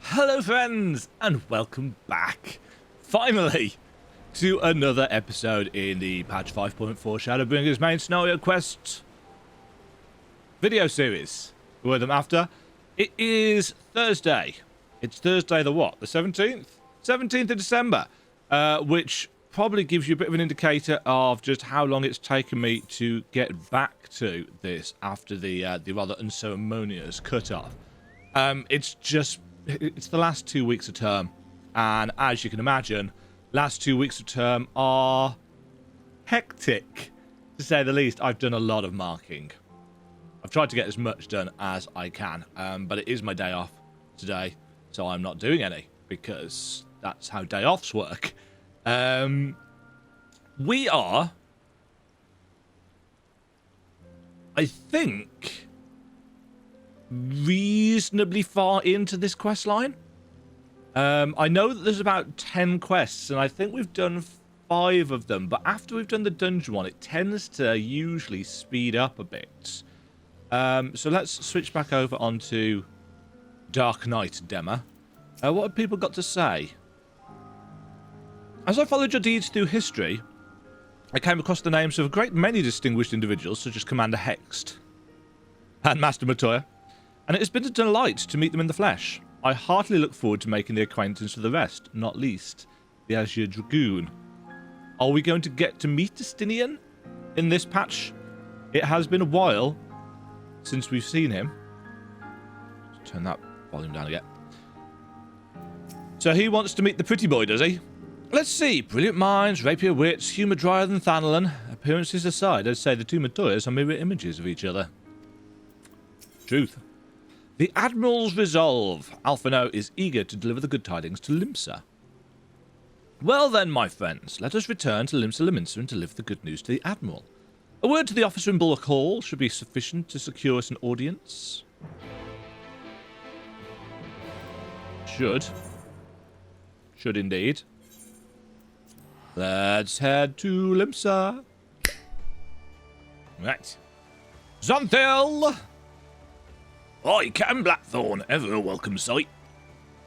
Hello friends, and welcome back, finally, to another episode in the patch 5.4 Shadowbringers main scenario quest video series. The word I'm after. It is Thursday. It's Thursday the what? The 17th? 17th of December, which probably gives you a bit of an indicator of just how long it's taken me to get back to this after the rather unceremonious cut-off. It's the last 2 weeks of term, and as you can imagine, last 2 weeks of term are hectic, to say the least. I've done a lot of marking. I've tried to get as much done as I can, but it is my day off today, so I'm not doing any, because that's how day offs work. We are, I think, reasonably far into this quest line. I know that there's about 10 quests, and I think we've done 5 of them, but after we've done the dungeon one, it tends to usually speed up a bit. So let's switch back over onto Dark Knight Demo. What have people got to say? As I followed your deeds through history, I came across the names of a great many distinguished individuals, such as Commander Hext and Master Matoya, and it has been a delight to meet them in the flesh. I heartily look forward to making the acquaintance of the rest, not least the Azure Dragoon. Are we going to get to meet Justinian in this patch? It has been a while since we've seen him. Let's turn that volume down again. So he wants to meet the pretty boy, does he? Let's see. Brilliant minds, rapier wits, humour drier than Thanalon. Appearances aside, I'd say the two Matoyas are mirror images of each other. Truth. The Admiral's resolve. Alphino is eager to deliver the good tidings to Limsa. Well then, my friends, let us return to Limsa Lominsan and deliver the good news to the Admiral. A word to the officer in Bullock Hall should be sufficient to secure us an audience. Should indeed. Let's head to Limsa. Right. Zonthil! Oi, Captain Blackthorn, ever a welcome sight.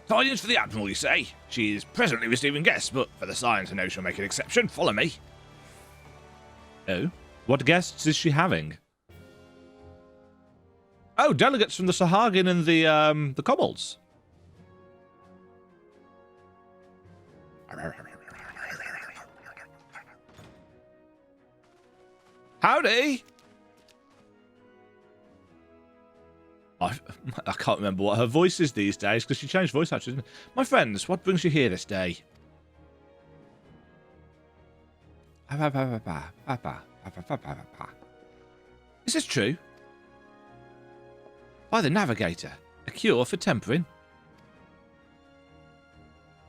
Tidings for the Admiral, you say? She is presently receiving guests, but for the science I know she'll make an exception. Follow me. Oh? What guests is she having? Oh, delegates from the Sahagin and the kobolds. Howdy! I can't remember what her voice is these days, because she changed voice actors. My friends, what brings you here this day? Is this true? By the Navigator, a cure for tempering.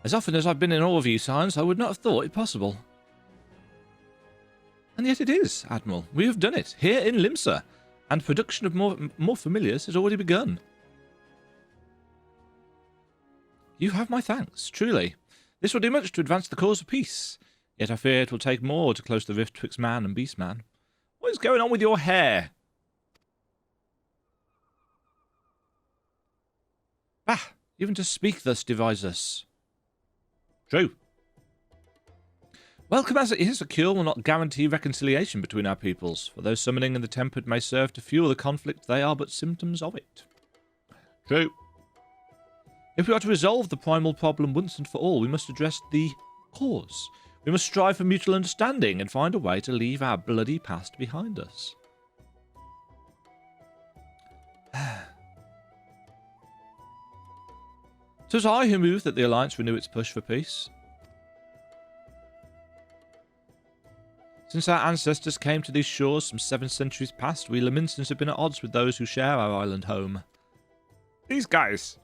As often as I've been in awe of you, Science, I would not have thought it possible. And yet it is, Admiral. We have done it, here in Limsa. And production of more familiars has already begun. You have my thanks, truly. This will do much to advance the cause of peace. Yet I fear it will take more to close the rift twixt man and beastman. What is going on with your hair? Bah! Even to speak thus divides us. True. Welcome as it is, a cure will not guarantee reconciliation between our peoples, for though summoning and the tempered may serve to fuel the conflict, they are but symptoms of it. True. If we are to resolve the primal problem once and for all, we must address the cause. We must strive for mutual understanding and find a way to leave our bloody past behind us. Twas I who moved that the Alliance renew its push for peace. Since our ancestors came to these shores some 7 centuries past, we Lominsans have been at odds with those who share our island home. These guys.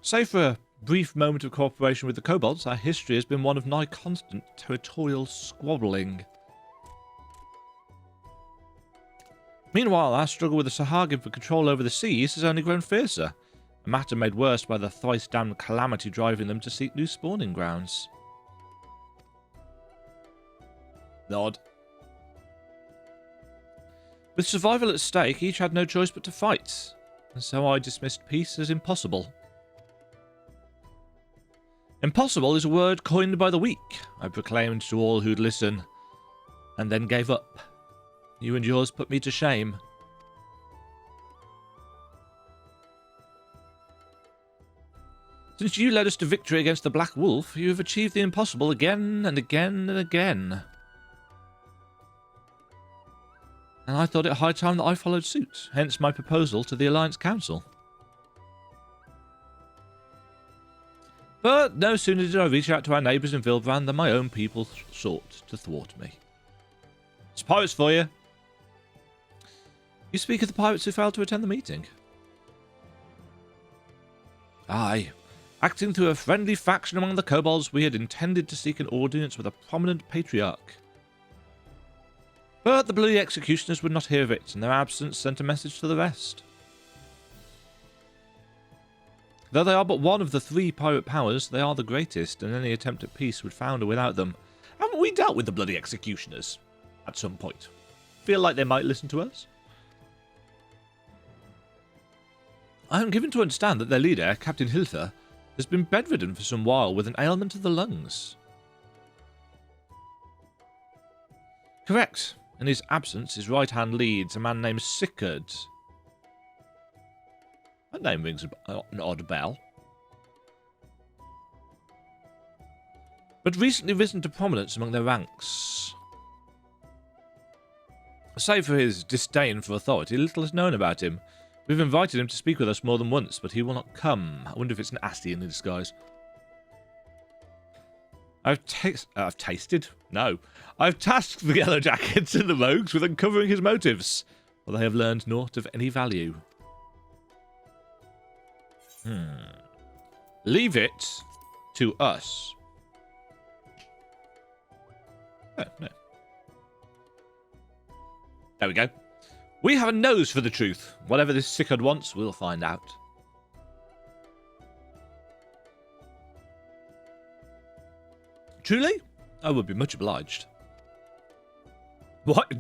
Save for a brief moment of cooperation with the kobolds, our history has been one of nigh constant territorial squabbling. Meanwhile, our struggle with the Sahagin for control over the seas has only grown fiercer, a matter made worse by the thrice-damned calamity driving them to seek new spawning grounds. Nod. With survival at stake, each had no choice but to fight, and so I dismissed peace as impossible. Impossible is a word coined by the weak, I proclaimed to all who'd listen, and then gave up. You and yours put me to shame. Since you led us to victory against the Black Wolf, you have achieved the impossible again and again and again. And I thought it high time that I followed suit, hence my proposal to the Alliance Council. But no sooner did I reach out to our neighbours in Vilbrand than my own people sought to thwart me. It's pirates for you. You speak of the pirates who failed to attend the meeting? Aye. Acting through a friendly faction among the kobolds, we had intended to seek an audience with a prominent patriarch. But the bloody executioners would not hear of it, and their absence sent a message to the rest. Though they are but one of the 3 pirate powers, they are the greatest, and any attempt at peace would founder without them. Haven't we dealt with the bloody executioners at some point? Feel like they might listen to us? I am given to understand that their leader, Captain Hilfer, has been bedridden for some while with an ailment of the lungs. Correct. In his absence, his right-hand leads a man named Sicard. That name rings an odd bell. But recently risen to prominence among their ranks. Save for his disdain for authority, little is known about him. We've invited him to speak with us more than once, but he will not come. I wonder if it's an Asti in disguise. I've tasted? No. I've tasked the Yellow Jackets and the Rogues with uncovering his motives, for they have learned naught of any value. Leave it to us. Oh, no. There we go. We have a nose for the truth. Whatever this Sicard wants, we'll find out. Truly? I would be much obliged. What?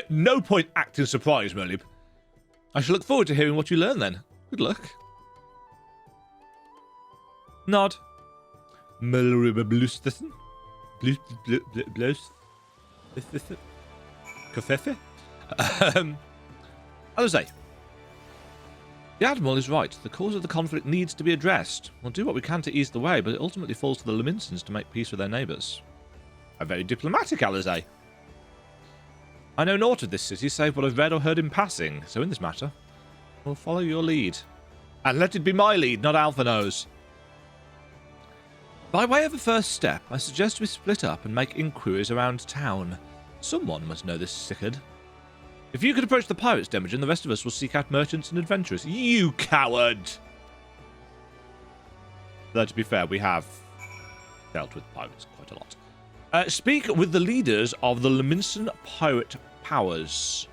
No point acting surprised, Merlwyb. I shall look forward to hearing what you learn then. Good luck. Nod. Merlwyb Blustessen? Kafefe? Alizé. The Admiral is right. The cause of the conflict needs to be addressed. We'll do what we can to ease the way, but it ultimately falls to the Lominsans to make peace with their neighbours. A very diplomatic Alizé. I know naught of this city save what I've read or heard in passing, so in this matter, we'll follow your lead. And let it be my lead, not Alphino's. By way of a first step, I suggest we split up and make inquiries around town. Someone must know this Sicard. If you could approach the pirates, Demagen, the rest of us will seek out merchants and adventurers. You coward! Though, to be fair, we have dealt with pirates quite a lot. Speak with the leaders of the Lominsan pirate powers.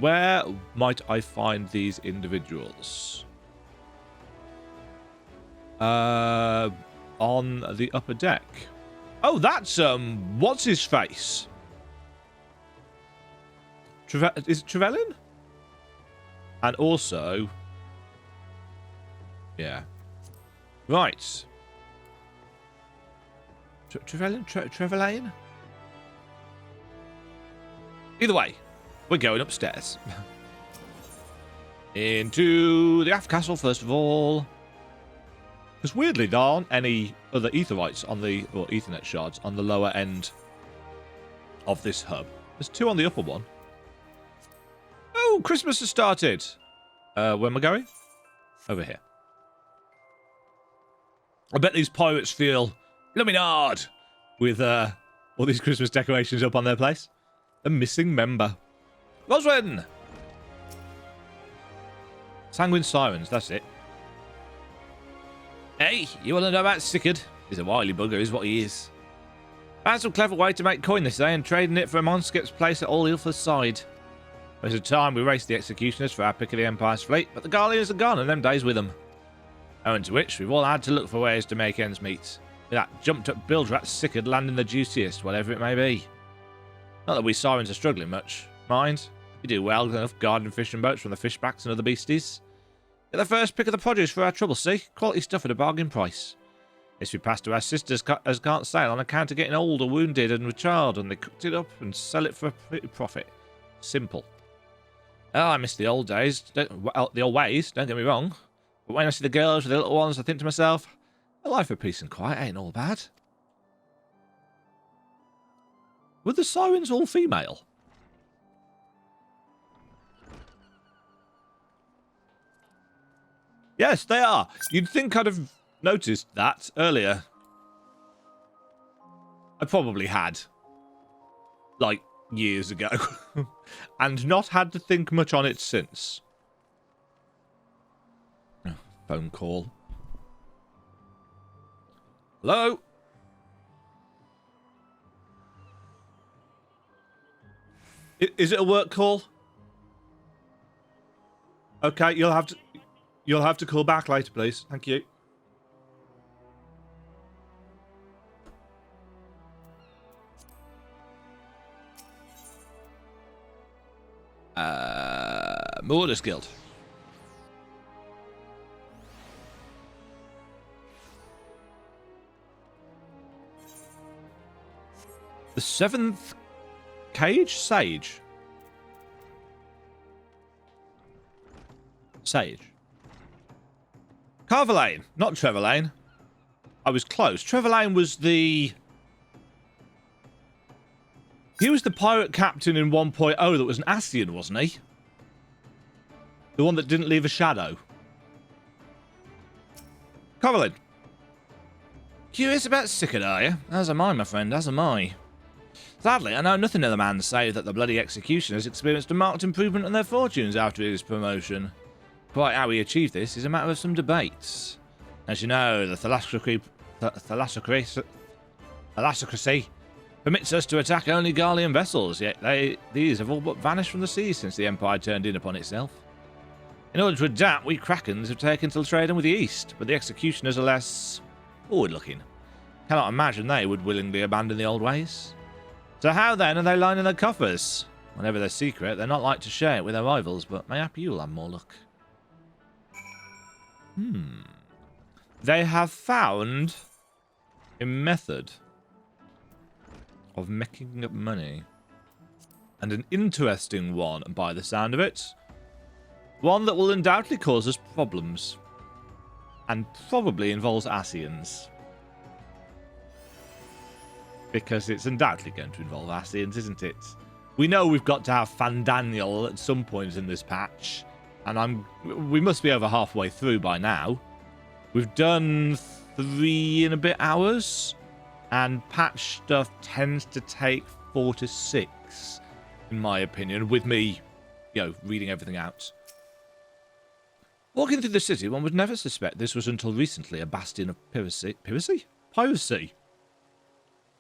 Where might I find these individuals? On the upper deck. Oh, that's, what's his face? Is it Trevelyan? And also... Yeah. Right. Trevelyan? Either way, we're going upstairs. Into the aft castle, first of all. Because weirdly, there aren't any other Aetherites on the... or Ethernet shards on the lower end of this hub. There's 2 on the upper one. Oh, Christmas has started. Where am I going? Over here. I bet these pirates feel luminard with all these Christmas decorations up on their place. A missing member. Roswin! Sanguine Sirens, that's it. Hey, you want to know about Sicard? He's a wily bugger, is what he is. Found some clever way to make coin this day and trading it for a Monskip's place at All Ilfr's side. There's a time we raced the executioners for our pick of the Empire's fleet, but the Garleans are gone and them days with them. Owing to which, we've all had to look for ways to make ends meet. With that jumped-up bilge-rat Sicard landing the juiciest, whatever it may be. Not that we Sirens are struggling much, mind. You do well enough guarding fishing boats from the fishbacks and other beasties. Get the first pick of the produce for our trouble, see? Quality stuff at a bargain price. This we pass to our sisters as can't sail on account of getting old or wounded and with child, and they cooked it up and sell it for a pretty profit. Simple. Oh, I miss the old days. The old ways, don't get me wrong. But when I see the girls with the little ones, I think to myself, a life of peace and quiet ain't all bad. Were the sirens all female? Yes, they are. You'd think I'd have noticed that earlier. I probably had. Like, years ago. And not had to think much on it since. Oh, phone call. Hello? Is it a work call? Okay, you'll have to call back later, please. Thank you. Morders Guild. The 7th cage? Sage. Sage. Carver Lane, not Trevor Lane. I was close. Trevor Lane was the... He was the pirate captain in 1.0 that was an Ascian, wasn't he? The one that didn't leave a shadow. Carver Lane. Curious about Sicard, are you? As am I, my friend, as am I. Sadly, I know nothing of the man save that the bloody executioners experienced a marked improvement in their fortunes after his promotion. Quite how he achieved this is a matter of some debates. As you know, the thalassocracy permits us to attack only Garlean vessels, yet these have all but vanished from the sea since the Empire turned in upon itself. In order to adapt, we Krakens have taken to trading with the East, but the executioners are less forward-looking. Cannot imagine they would willingly abandon the old ways. So how then are they lining their coffers? Whenever they're secret, they're not like to share it with their rivals, but mayhap you'll have more luck. They have found a method of making up money. And an interesting one, by the sound of it. One that will undoubtedly cause us problems. And probably involves Ascians. Because it's undoubtedly going to involve Ascians, isn't it? We know we've got to have Fandaniel at some point in this patch. And we must be over halfway through by now. We've done 3 and a bit hours. And patch stuff tends to take 4 to 6, in my opinion, with me, reading everything out. Walking through the city, one would never suspect this was until recently a bastion of piracy. Piracy?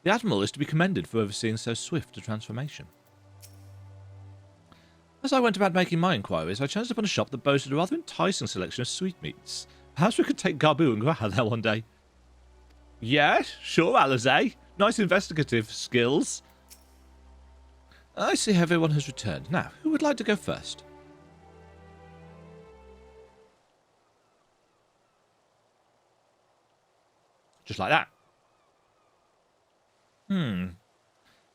The Admiral is to be commended for overseeing so swift a transformation. As I went about making my inquiries, I chanced upon a shop that boasted a rather enticing selection of sweetmeats. Perhaps we could take Garbu and go out there one day. Yeah, sure, Alizé. Nice investigative skills. I see everyone has returned. Now, who would like to go first? Just like that.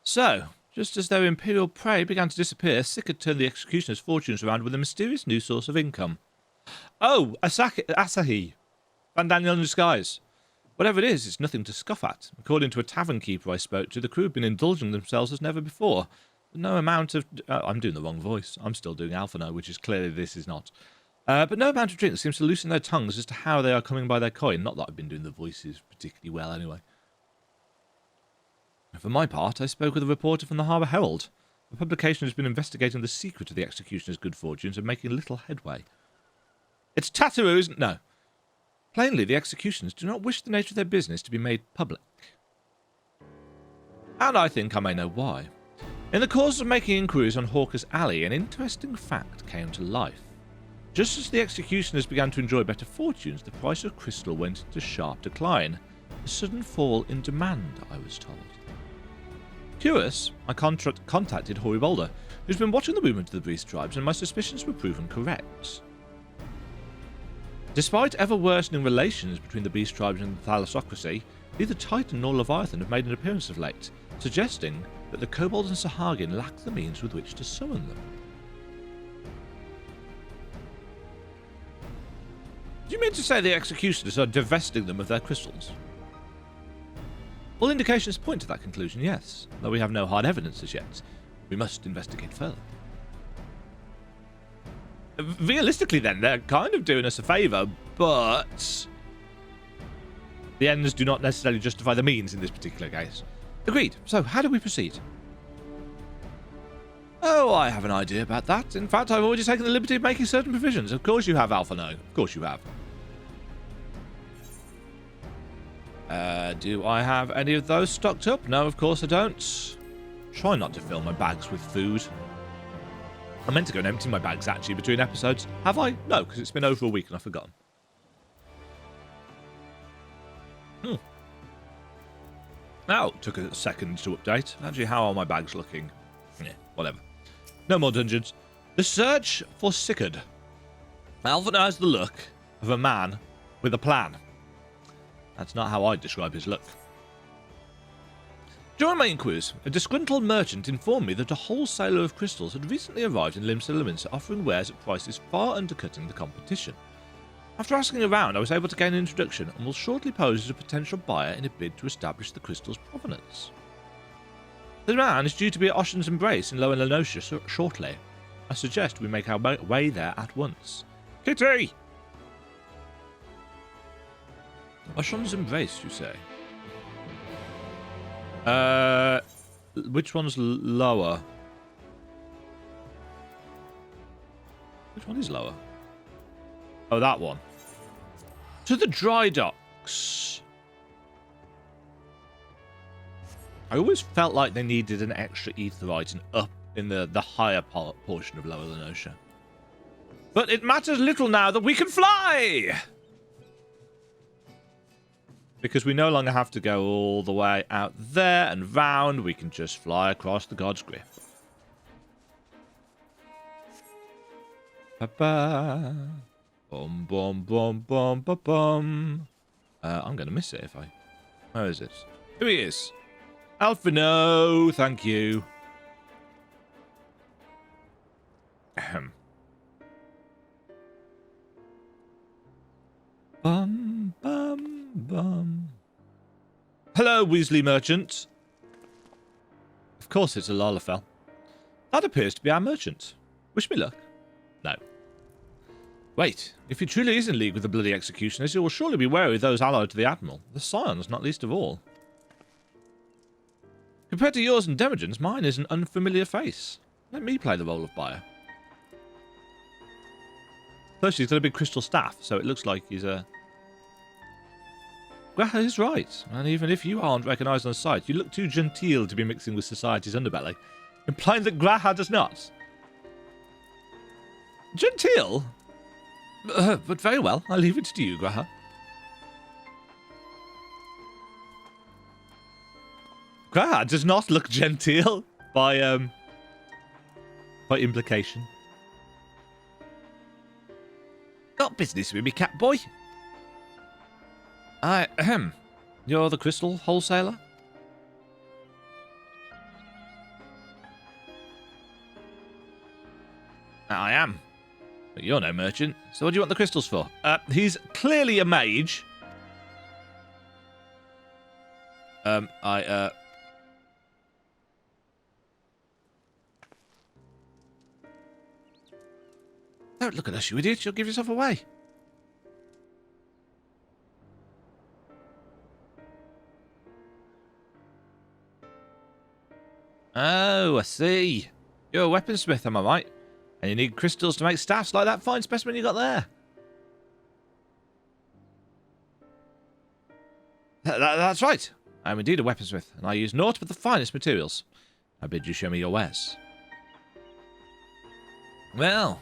So, just as their imperial prey began to disappear, Sicard turned the executioner's fortunes around with a mysterious new source of income. Oh, Asahi. Fandaniel in disguise. Whatever it is, it's nothing to scoff at. According to a tavern keeper I spoke to, the crew have been indulging themselves as never before. No amount of... I'm doing the wrong voice. I'm still doing Alphano, which is clearly this is not. But no amount of drink seems to loosen their tongues as to how they are coming by their coin. Not that I've been doing the voices particularly well, anyway. For my part, I spoke with a reporter from the Harbour Herald. The publication has been investigating the secret of the executioner's good fortunes and making little headway. It's Tataroo, isn't it? No. Plainly, the executioners do not wish the nature of their business to be made public. And I think I may know why. In the course of making inquiries on Hawker's Alley, an interesting fact came to life. Just as the executioners began to enjoy better fortunes, the price of crystal went into sharp decline. A sudden fall in demand, I was told. Curious, I contacted Hoary Boulder, who's been watching the movement of the beast tribes, and my suspicions were proven correct. Despite ever-worsening relations between the beast tribes and the thalassocracy, neither Titan nor Leviathan have made an appearance of late, suggesting that the kobolds and Sahagin lack the means with which to summon them. Do you mean to say the executioners are divesting them of their crystals? All indications point to that conclusion, yes, though we have no hard evidence as yet. We must investigate further. Realistically then, they're kind of doing us a favour, but the ends do not necessarily justify the means in this particular case. Agreed. So, how do we proceed? Oh, I have an idea about that. In fact, I've already taken the liberty of making certain provisions. Of course you have, Alpha No. Of course you have. Do I have any of those stocked up? No, of course I don't. Try not to fill my bags with food. I meant to go and empty my bags, actually, between episodes. Have I? No, because it's been over a week and I've forgotten. Now, took a second to update. Actually, how are my bags looking? Yeah, whatever. No more dungeons. The search for Sicard. Alvin has the look of a man with a plan. That's not how I'd describe his look. During my inquiries, a disgruntled merchant informed me that a wholesaler of crystals had recently arrived in Lominsan offering wares at prices far undercutting the competition. After asking around, I was able to gain an introduction and will shortly pose as a potential buyer in a bid to establish the crystal's provenance. The man is due to be at Ocean's Embrace in Lower Lenosha shortly. I suggest we make our way there at once. Kitty! Ocean's Embrace, you say? Which one's lower? Which one is lower? Oh, that one. To the dry docks. I always felt like they needed an extra etherite up in the higher portion of Lower Lenosha. But it matters little now that we can fly! Because we no longer have to go all the way out there and round. We can just fly across the God's Grip. Ba-ba. Bum, bum, bum, bum, ba, bum. I'm going to miss it if I... Where is it? Here he is. Alpha, no, thank you. Ahem. Bum, bum, bum. Hello, Weasley merchant. Of course it's a Lalafell. That appears to be our merchant. Wish me luck. No. Wait, if he truly is in league with the bloody executioners, he will surely be wary of those allied to the Admiral. The Scions, not least of all. Compared to yours and Demigen's, mine is an unfamiliar face. Let me play the role of buyer. First, he's got a big crystal staff, so it looks like he's a... Graha is right, and even if you aren't recognised on sight, you look too genteel to be mixing with society's underbelly, implying that Graha does not. Genteel? But very well, I'll leave it to you, Graha. Graha does not look genteel by implication. Got business with me, cat boy? You're the crystal wholesaler? I am. But you're no merchant. So what do you want the crystals for? He's clearly a mage. Don't look at us, you idiot. You'll give yourself away. Oh, I see. You're a weaponsmith, am I right? And you need crystals to make staffs like that fine specimen you got there. That's right. I am indeed a weaponsmith, and I use naught but the finest materials. I bid you show me your wares. Well,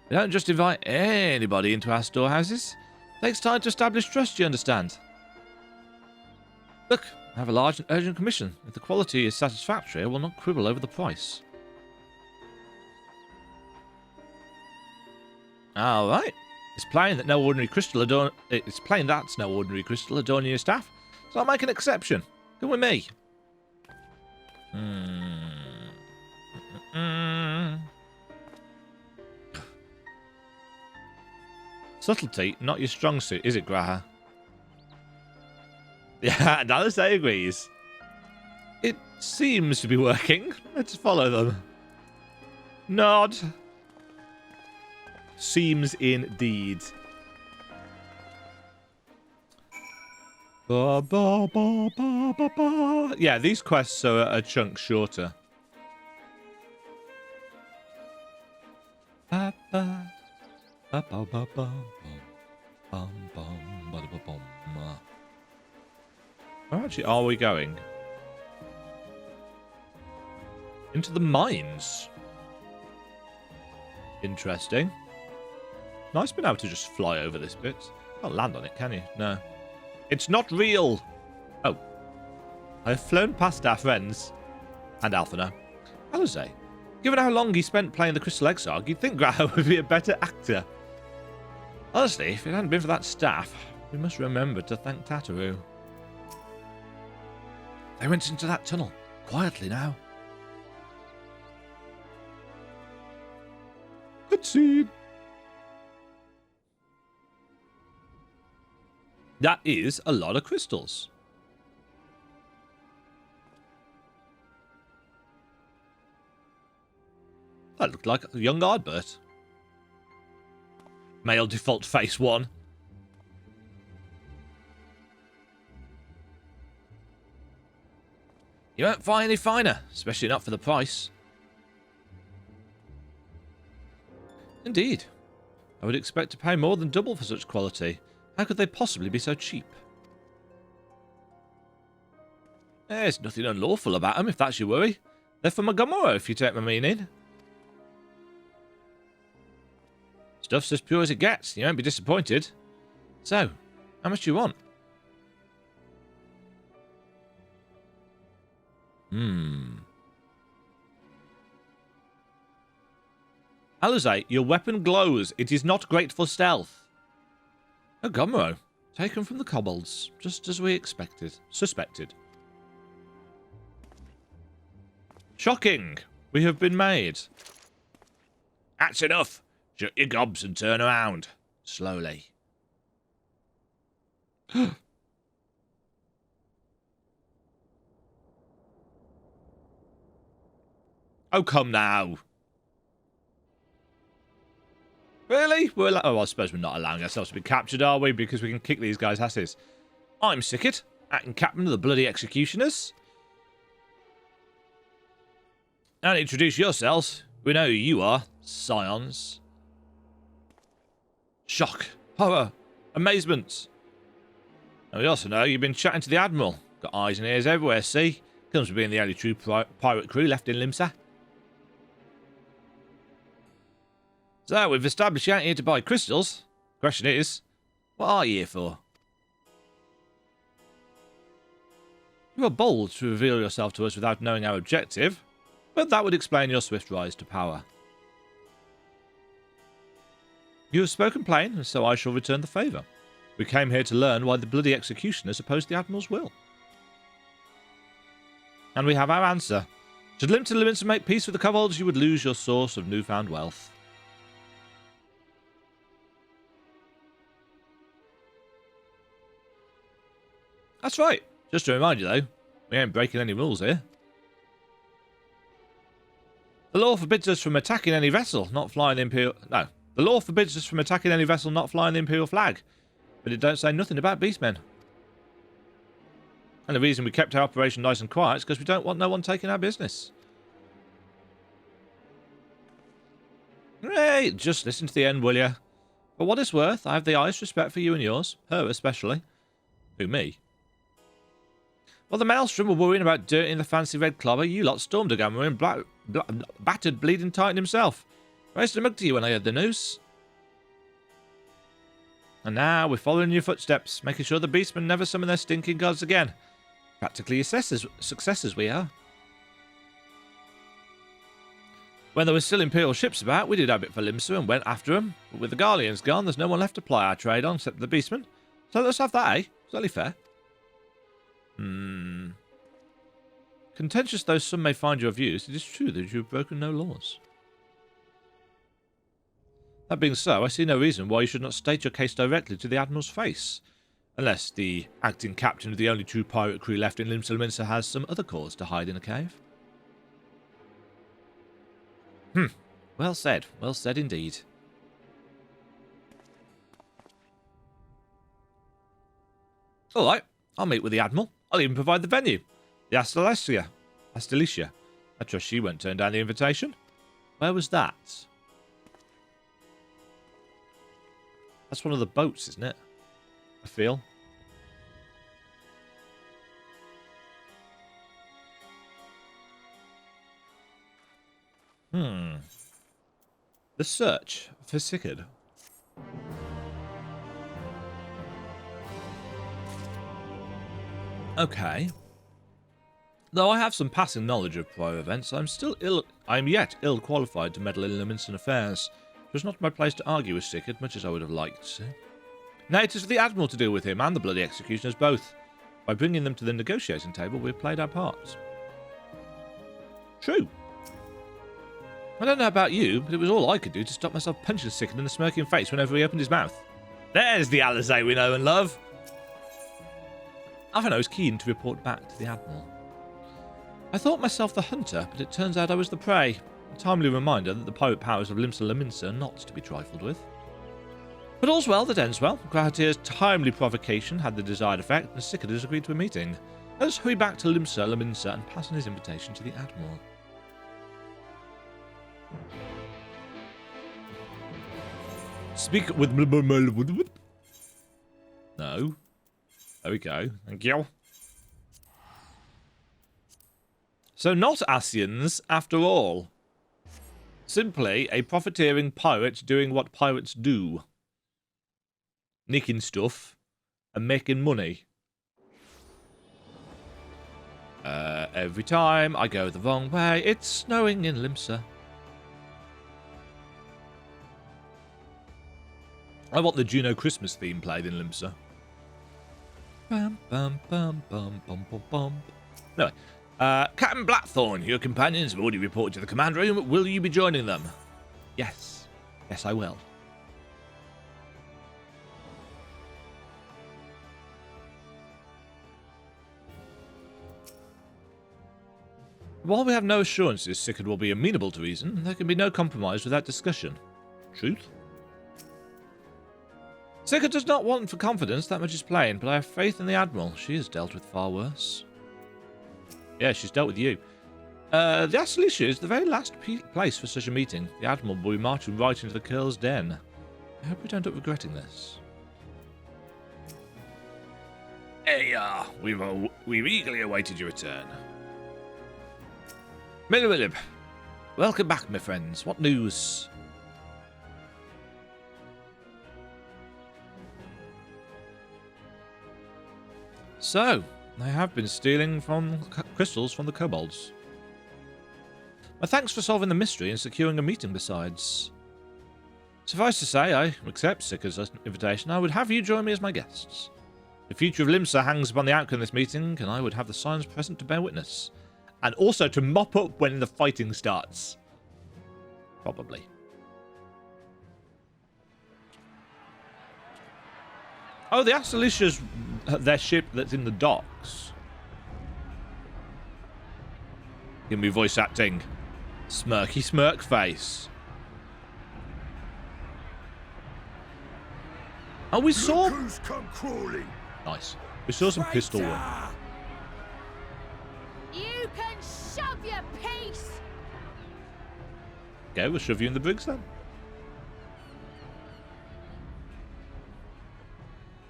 we don't just invite anybody into our storehouses. It takes time to establish trust, you understand. Look, I have a large and urgent commission. If the quality is satisfactory, I will not quibble over the price. All right. It's plain that no ordinary crystal adorn. It's plain that's no ordinary crystal adorning your staff. So I'll make an exception. Come with me. Subtlety, not your strong suit, is it, Graha? Yeah, Nalisay agrees. It seems to be working. Let's follow them. Nod. Seems indeed. Ba, ba, ba, ba, ba, ba. Yeah, these quests are a chunk shorter. Ba, ba. Ba, ba, ba, ba, bum, bum, ba, ba, bum. Where actually are we going? Into the mines. Interesting. Nice being able to just fly over this bit. Can't land on it, can you? No. It's not real! Oh. I've flown past our friends. And Alphina. Alizé, given how long he spent playing the Crystal Exarch, you'd think Graha would be a better actor. Honestly, if it hadn't been for that staff, we must remember to thank Tataru. They went into that tunnel. Quietly now. Good scene. That is a lot of crystals. That looked like a young Ardbert. Male default face 1. You won't find any finer, especially not for the price. Indeed. I would expect to pay more than double for such quality. How could they possibly be so cheap? There's nothing unlawful about them, if that's your worry. They're from Agomoro, if you take my meaning. Stuff's as pure as it gets. You won't be disappointed. So, how much do you want? Alizé, your weapon glows. It is not great for stealth. Agomoro, taken from the kobolds, just as we suspected. Shocking. We have been made. That's enough. Shut your gobs and turn around. Slowly. Oh, come now. Really? Oh, I suppose we're not allowing ourselves to be captured, are we? Because we can kick these guys' asses. I'm Sicard, acting captain of the bloody executioners. And introduce yourselves. We know who you are, scions. Shock, horror, amazement. And we also know you've been chatting to the Admiral. Got eyes and ears everywhere, see? Comes from being the only true pirate crew left in Limsa. So, we've established you ain't here to buy crystals. Question is, what are you here for? You are bold to reveal yourself to us without knowing our objective, but that would explain your swift rise to power. You have spoken plain, and so I shall return the favour. We came here to learn why the bloody executioners opposed the Admiral's will. And we have our answer. Should Lominsan make peace with the kobolds, you would lose your source of newfound wealth. That's right. Just to remind you, though, we ain't breaking any rules here. The law forbids us from attacking any vessel not flying the Imperial... No. The law forbids us from attacking any vessel not flying the Imperial flag. But it don't say nothing about beastmen. And the reason we kept our operation nice and quiet is because we don't want no one taking our business. Hey, just listen to the end, will you? For what it's worth, I have the highest respect for you and yours. Her especially. Who, me? While the Maelstrom were worrying about dirtying the fancy red clobber, you lot stormed Agomoro and battered Bleeding Titan himself. Raised a mug to you when I heard the news. And now we're following your footsteps, making sure the beastmen never summon their stinking gods again. Practically successes we are. When there were still Imperial ships about, we did our bit for Limsa and went after them. But with the Garleans gone, there's no one left to ply our trade on except the Beastmen. So let's have that, eh? It's only fair. Contentious though some may find your views, it is true that you have broken no laws. That being so, I see no reason why you should not state your case directly to the Admiral's face. Unless the acting captain of the only true pirate crew left in Lominsan has some other cause to hide in a cave. Well said indeed. Alright, I'll meet with the Admiral. I'll even provide the venue. The Astalicia. I trust she won't turn down the invitation. Where was that? That's one of the boats, isn't it? I feel. The search for Sicard. Okay. Though I have some passing knowledge of prior events, I am yet ill qualified to meddle in Lominsan affairs. It was not my place to argue with Sicard, much as I would have liked to. Nay, it is for the Admiral to deal with him and the bloody executioners both. By bringing them to the negotiating table, we have played our parts. True. I don't know about you, but it was all I could do to stop myself punching Sicard in the smirking face whenever he opened his mouth. There's the Alizé we know and love. Avano was keen to report back to the Admiral. I thought myself the hunter, but it turns out I was the prey. A timely reminder that the pirate powers of Lominsan are not to be trifled with. But all's well that ends well. Grahatir's timely provocation had the desired effect, and Sicard has agreed to a meeting. Let us hurry back to Lominsan and pass on his invitation to the Admiral. Speak with Merlwyb. No. There we go. Thank you. So not Asians, after all. Simply a profiteering pirate doing what pirates do. Nicking stuff and making money. Every time I go the wrong way, it's snowing in Limsa. I want the Juno Christmas theme played in Limsa. Bum, bum, bum, bum, bum, bum, bum. Anyway, Captain Blackthorn, your companions have already reported to the command room. Will you be joining them? Yes. Yes, I will. While we have no assurances Sicard will be amenable to reason, there can be no compromise without discussion. Truth? Sicard does not want for confidence, that much is plain, but I have faith in the Admiral. She has dealt with far worse. Yeah, she's dealt with you. The Astalicia is the very last place for such a meeting. The Admiral will be marching right into the Curl's den. I hope we don't end up regretting this. Hey, we've eagerly awaited your return. Merlwyb, welcome back, my friends. What news? So, I have been stealing from crystals from the kobolds. My thanks for solving the mystery and securing a meeting besides. Suffice to say, I accept Sicard's invitation. I would have you join me as my guests. The future of Limsa hangs upon the outcome of this meeting, and I would have the signs present to bear witness. And also to mop up when the fighting starts. Probably. Oh, the Astalicia's their ship that's in the docks. Give me voice acting. Smirky smirk face. Oh, we saw... Come crawling. Nice. We saw some pistol work. You can shove your piece! Okay, we'll shove you in the bricks then.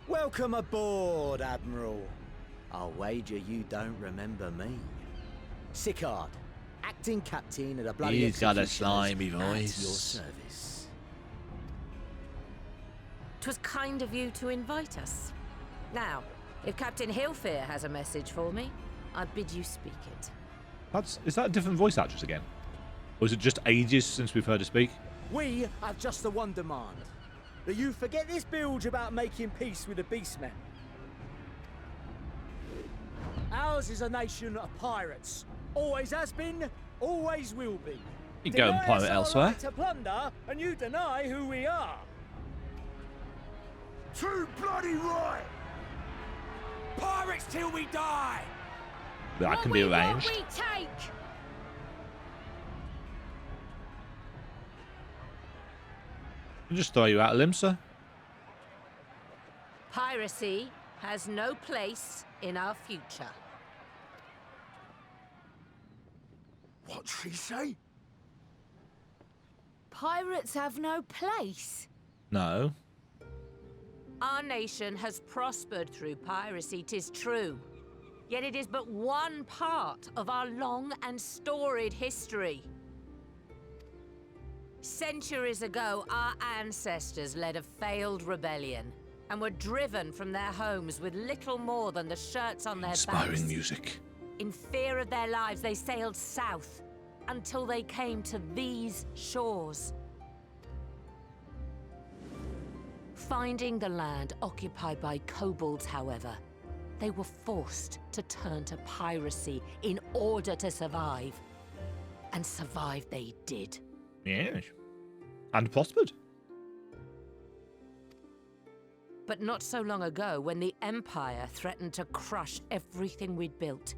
Welcome aboard, Admiral. I'll wager you don't remember me. Sicard, acting captain of the bloody He's got a executioners, slimy at voice. your service. 'Twas kind of you to invite us. Now, if Captain Hillfear has a message for me, I bid you speak it. Is that a different voice actress again? Or is it just ages since we've heard her speak? We have just the one demand. That you forget this bilge about making peace with the beastmen. Ours is a nation of pirates. Always has been, always will be. You go and Deny pirate us our elsewhere. right to plunder, and you deny who we are. Too bloody right! Pirates till we die! That can be arranged. What we take. I'll just throw you out of Limsa. Piracy has no place in our future. What'd she say? Pirates have no place. No. Our nation has prospered through piracy, 'tis true. Yet it is but one part of our long and storied history. Centuries ago, our ancestors led a failed rebellion and were driven from their homes with little more than the shirts on their backs. Inspiring music. In fear of their lives, they sailed south until they came to these shores. Finding the land occupied by kobolds, however, they were forced to turn to piracy in order to survive. And survive they did. Yes. And prospered. But not so long ago, when the Empire threatened to crush everything we'd built,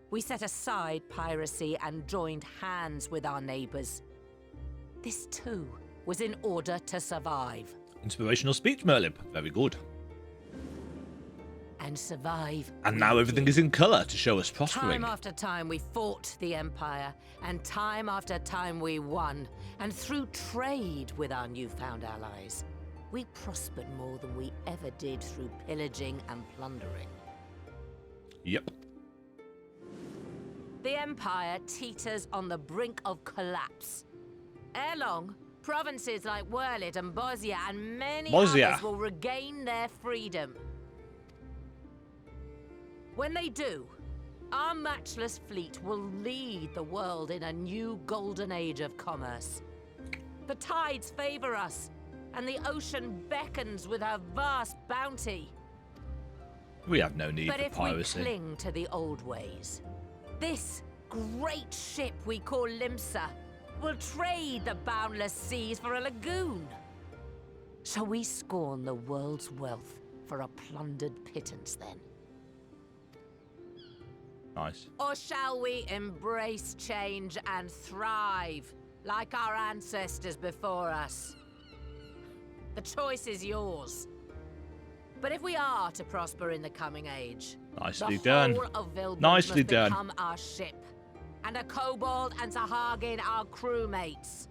we set aside piracy and joined hands with our neighbors. This too was in order to survive. Inspirational speech, Merlwyb. Very good. And survive. And now we everything did. is in colour to show us prospering. Time after time we fought the Empire, and time after time we won. And through trade with our newfound allies, we prospered more than we ever did through pillaging and plundering. Yep. The Empire teeters on the brink of collapse. Ere long, provinces like Merlwyb and Bosnia and many others will regain their freedom. When they do, our matchless fleet will lead the world in a new golden age of commerce. The tides favor us, and the ocean beckons with her vast bounty. We have no need But for if piracy. we cling to the old ways, this great ship we call Limsa will trade the boundless seas for a lagoon. Shall we scorn the world's wealth for a plundered pittance then? Nice. Or shall we embrace change and thrive like our ancestors before us? The choice is yours. But if we are to prosper in the coming age, Nicely the done. whole of Vilbund Nicely must done. become our ship, and a kobold and Sahagin our crewmates.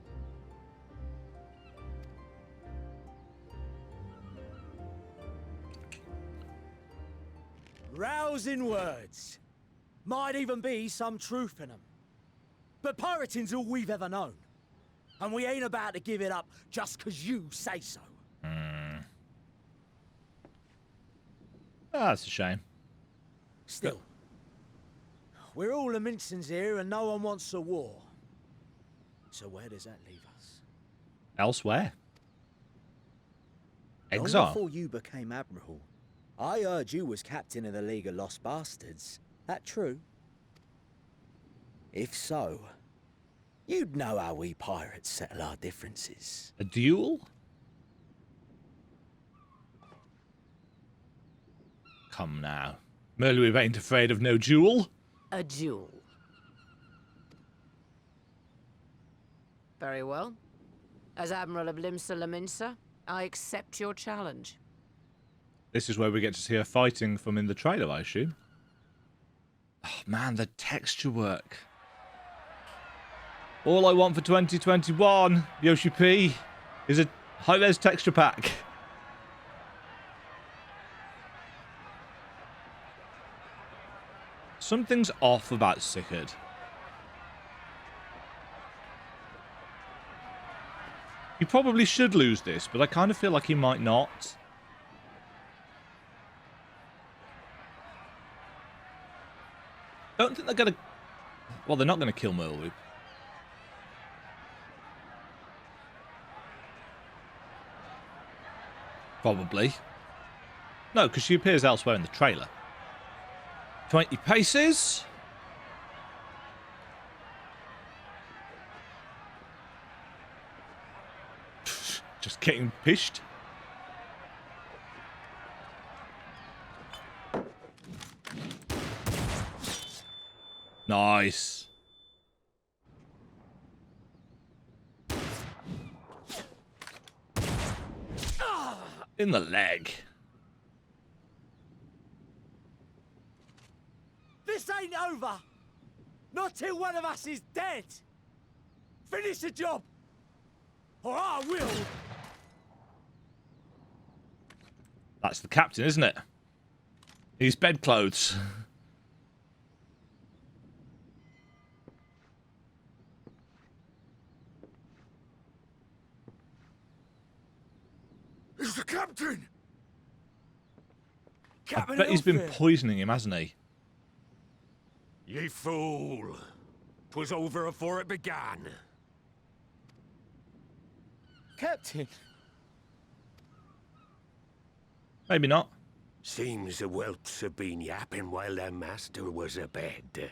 Rousing words. Might even be some truth in them. But pirating's all we've ever known. And we ain't about to give it up just 'cause you say so. That's a shame. Still, we're all Lominsans here and no one wants a war. So where does that leave us? Elsewhere. Long Exile. before you became Admiral, I heard you was captain of the League of Lost Bastards. That true? If so, you'd know how we pirates settle our differences. A duel? Come now. Merlwyb ain't afraid of no duel. A duel. Very well. As Admiral of Limsa Lominsa, I accept your challenge. This is where we get to see her fighting from in the trailer, I assume. Oh man, the texture work. All I want for 2021, Yoshi P, is a high-res texture pack. Something's off about Sicard. He probably should lose this, but I kind of feel like he might not. Don't think they're gonna... Well, they're not gonna kill Merlwyb. Probably. No, because she appears elsewhere in the trailer. 20 paces. Just getting pished. Nice. In the leg. This ain't over! Not till one of us is dead! Finish the job! Or I will! That's the captain, isn't it? His bedclothes. It's the captain! I Captain bet he's been Elfir. poisoning him, hasn't he? Ye fool! 'Twas over afore it began. Captain! Maybe not. Seems the whelps have been yapping while their master was abed.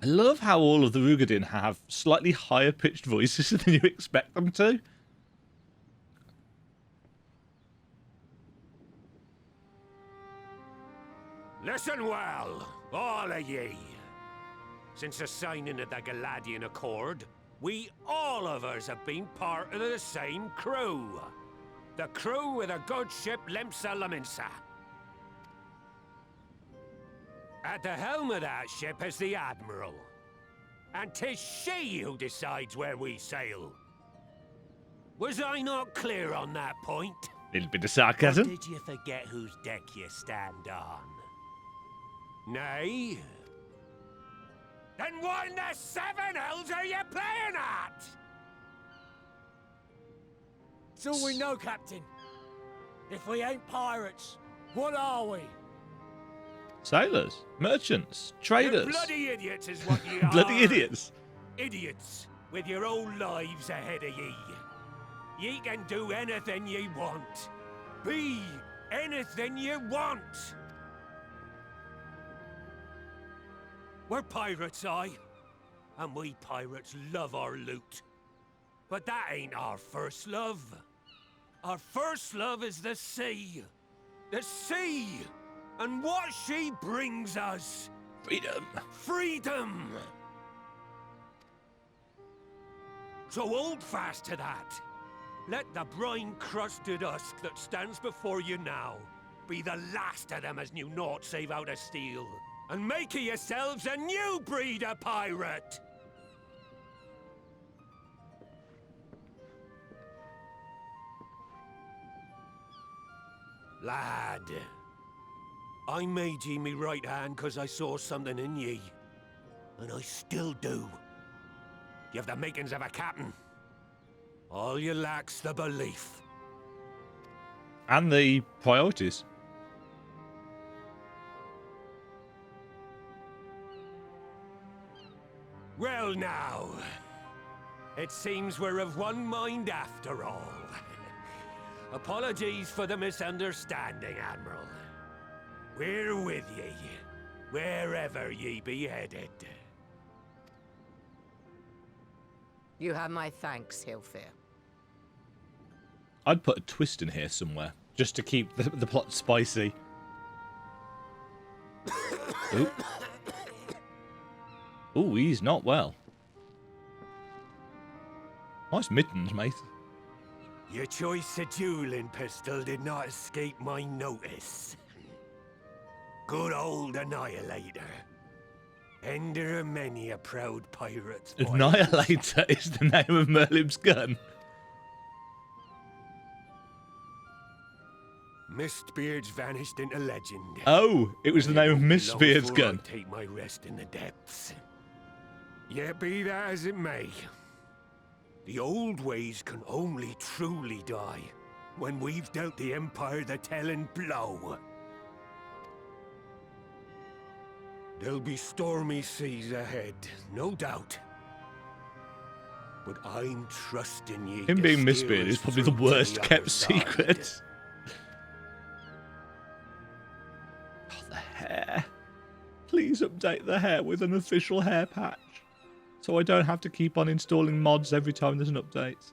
I love how all of the Rugadin have slightly higher pitched voices than you expect them to. Listen well, all of ye. Since the signing of the Galadian Accord, we all of us have been part of the same crew. The crew of the good ship Lominsan. At the helm of that ship is the Admiral. And 'tis she who decides where we sail. Was I not clear on that point? Little bit of Or sarcasm. did you forget whose deck you stand on? Nay? Then what in the seven hells are you playing at? It's all we know, Captain. If we ain't pirates, what are we? Sailors, merchants, You traders. bloody idiots is what you are. Bloody idiots. Idiots with your own lives ahead of ye. Ye can do anything ye want. Be anything ye want. We're pirates, aye. And we pirates love our loot. But that ain't our first love. Our first love is the sea. The sea! And what she brings us. Freedom. Freedom! So hold fast to that. Let the brine-crusted husk that stands before you now be the last of them as knew naught save out of steel. And make of yourselves a new breed of pirate! Lad, I made ye me right hand 'cause I saw something in ye. And I still do. You have the makings of a captain. All you lack's the belief. And the priorities. Well now, it seems we're of one mind after all. Apologies for the misunderstanding, Admiral. We're with ye, wherever ye be headed. You have my thanks, Hilfir. I'd put a twist in here somewhere, just to keep the plot spicy. Ooh. Ooh, he's not well. Nice mittens, mate. Your choice of dueling pistol did not escape my notice. Good old Annihilator. Ender of many a proud pirate's voyage. Annihilator is the name of Merlwyb's gun. Mistbeard's vanished into legend. Oh, it was the name of Mistbeard's Long gun. before I take my rest in the depths. Yet be that as it may, the old ways can only truly die when we've dealt the Empire the telling blow. There'll be stormy seas ahead, no doubt. But I'm trusting ye. Him to being steer Mistbeard us is probably the through to the worst other kept side. secret. Oh, the hair. Please update the hair with an official hair patch, so I don't have to keep on installing mods every time there's an update.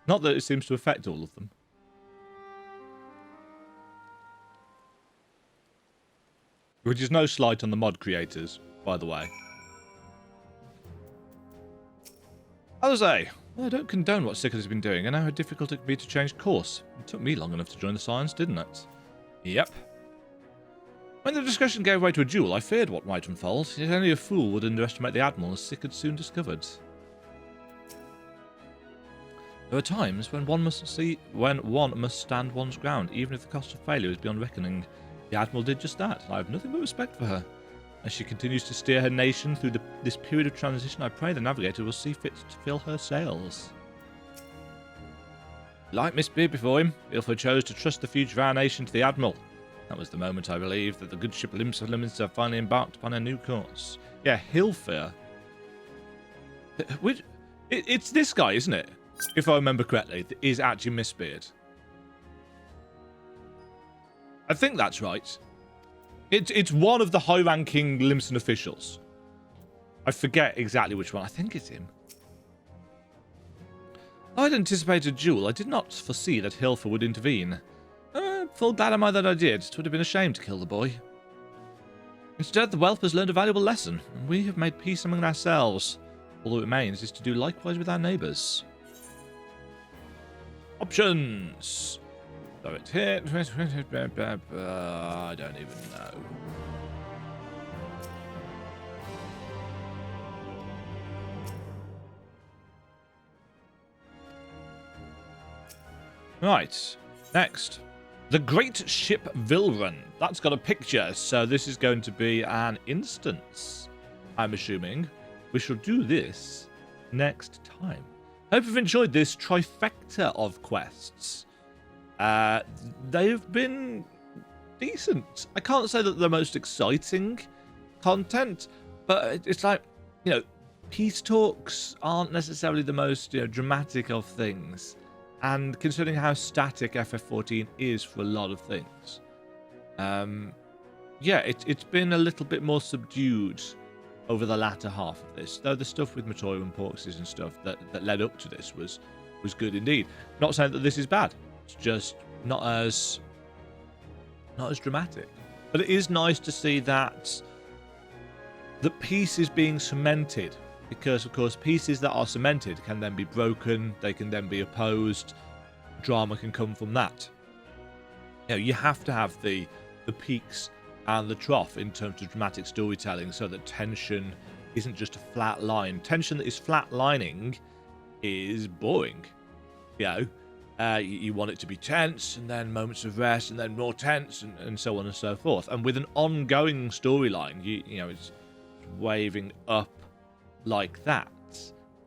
Not that it seems to affect all of them. Which is no slight on the mod creators, by the way. Jose, well, I don't condone what Sicard has been doing. I know how difficult it can be to change course. It took me long enough to join the Science, didn't it? Yep. When the discussion gave way to a duel, I feared what might unfold, yet only a fool would underestimate the Admiral, as Sicard soon discovered. There are times when one must stand one's ground, even if the cost of failure is beyond reckoning. The Admiral did just that, and I have nothing but respect for her. As she continues to steer her nation through this period of transition, I pray the Navigator will see fit to fill her sails. Like Mistbeard before him, Ilford chose to trust the future of our nation to the Admiral. That was the moment I believed that the good ship Lominsan finally embarked upon a new course. Yeah, Hilfer. It's this guy, isn't it? If I remember correctly, that is actually Mistbeard. I think that's right. It's one of the high-ranking Lominsan officials. I forget exactly which one. I think it's him. I'd anticipated a duel. I did not foresee that Hilfer would intervene. Full glad am I that I did. It would have been a shame to kill the boy. Instead, the whelp has learned a valuable lesson, and we have made peace among ourselves. All that remains is to do likewise with our neighbours. Options. So it's here. I don't even know. Right. Next. The Great Ship Vilrun. That's got a picture, so this is going to be an instance, I'm assuming. We shall do this next time. Hope you've enjoyed this trifecta of quests. They've been decent. I can't say that they're the most exciting content, but it's like, you know, peace talks aren't necessarily the most, you know, dramatic of things. And considering how static FF14 is for a lot of things, yeah, it's been a little bit more subdued over the latter half of this. Though the stuff with Matoya and Porxes and stuff that led up to this was good indeed. Not saying that this is bad. It's just not as dramatic. But it is nice to see that the peace is being cemented. Because, of course, pieces that are cemented can then be broken, they can then be opposed, drama can come from that. You know, you have to have the peaks and the trough in terms of dramatic storytelling so that tension isn't just a flat line. Tension that is flatlining is boring. You know, you want it to be tense, and then moments of rest, and then more tense, and so on and so forth. And with an ongoing storyline, you know, it's waving up like that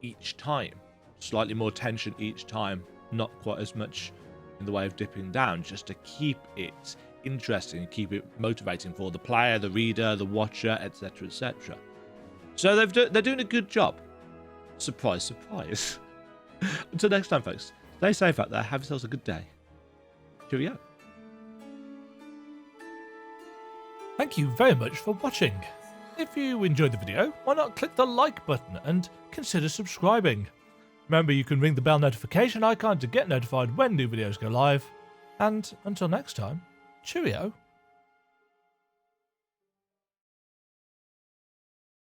each time, slightly more tension each time, not quite as much in the way of dipping down, just to keep it interesting, keep it motivating for the player, the reader, the watcher, etc, etc. So they're doing a good job. Surprise, surprise. Until next time, folks, stay safe out there, have yourselves a good day. Cheerio. Thank you very much for watching. If you enjoyed the video, why not click the like button and consider subscribing. Remember, you can ring the bell notification icon to get notified when new videos go live. And until next time, cheerio.